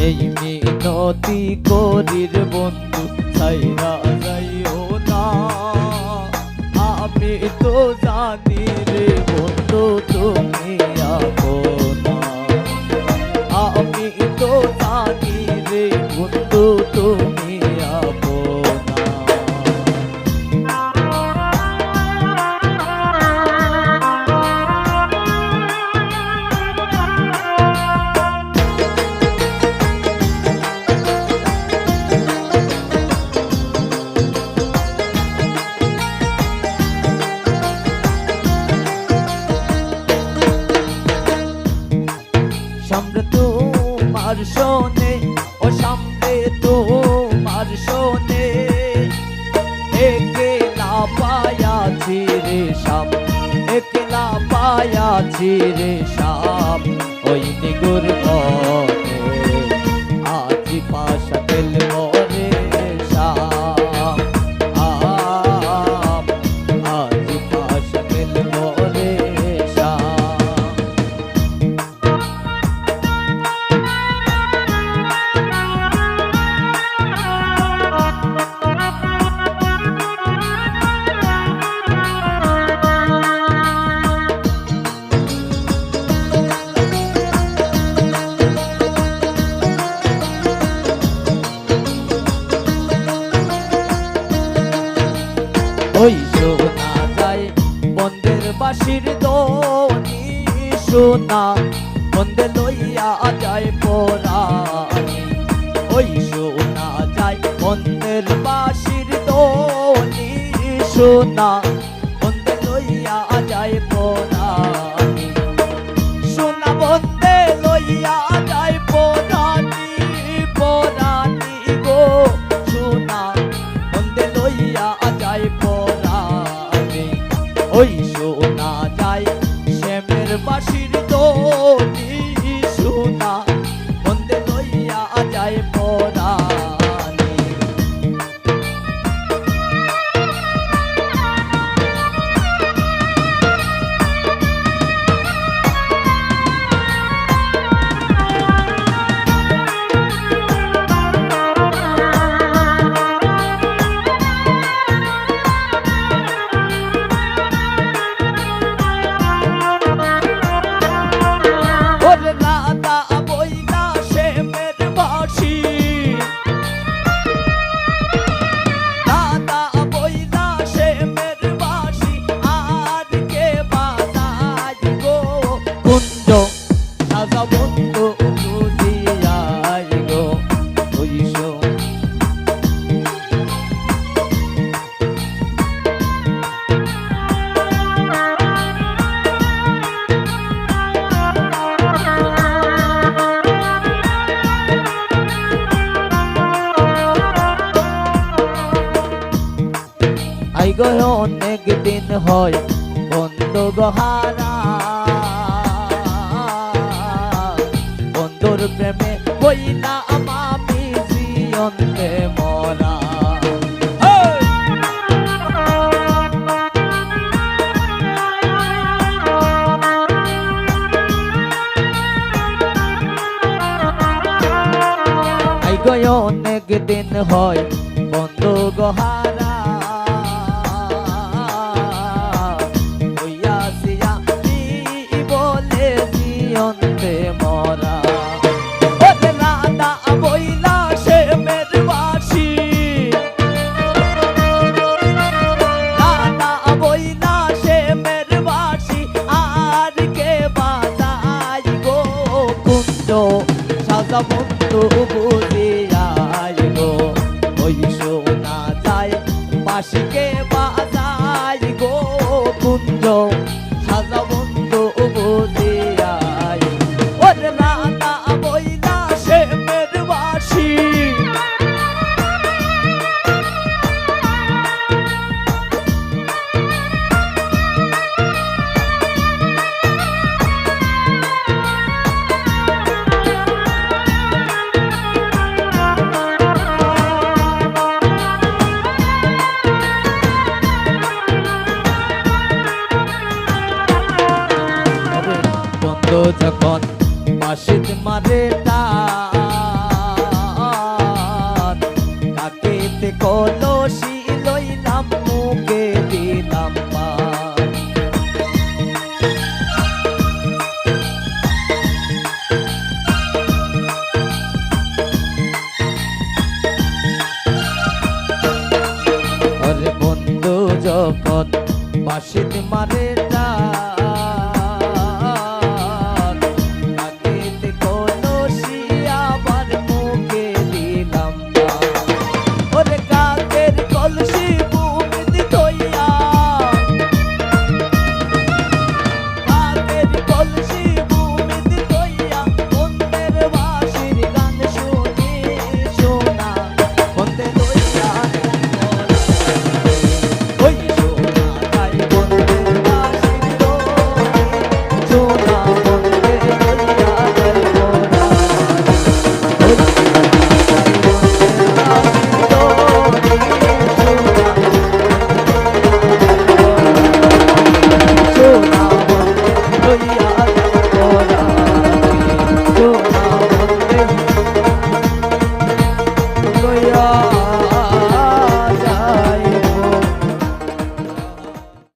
এই মিনতি করির বন্ধু ছাইরা যাইও না। আমি তো জানি রে বন্ধু তুমি আপনা, আমি তো জানি রে বন্ধু তুমি আপনা। সামনে তোমার শোনে ও সামনে তোমার শোনে, একলা পায়াছি রে সাপ, একলা পায়াছি রে সাপ ওই নিগুর বনে। আজ পাশা তেল মরে সাপ, আজ পাশা তেল মরে সাপ। ওই শোনা যায় বন্দের বাঁশির ধ্বনি, শোনা বন্দে লইয়া যায় পরাণী। ওই শোনা যায় বন্দের বাঁশির ধ্বনি, শোনা বন্দে লইয়া যায় পরাণী। শোনা বন্দে লইয়া যায় পরাণী, পরাণী গো শোনা বন্দে লইয়া যায় পরাণী। ওই শোনা যায় শ্যামের বাঁশির ধ্বনি, শোনা বন্দে লইয়া যায় পরাণী। সাজা বন্ধু বুঝিয়াই গো ওই আই গো অনেক দিন হয় বন্ধু গহারা, বন্ধুর প্রেমে হইলাম আমি জিয়ন্তে মরা। আই গো অনেক দিন হয় বন্ধু গহারা, হইয়াছি আমি বলে জিয়ন্তে মরা। সাজা বন্ধু বুঝিয়াই গো ওই শোনা যায় বাঁশিকে বাজাই গো কুঞ্জ। সাজা বন্ধু বুঝিয়াই ওরে রানা বইলা শ্যামের বাঁশি। যখন বাসিত মারে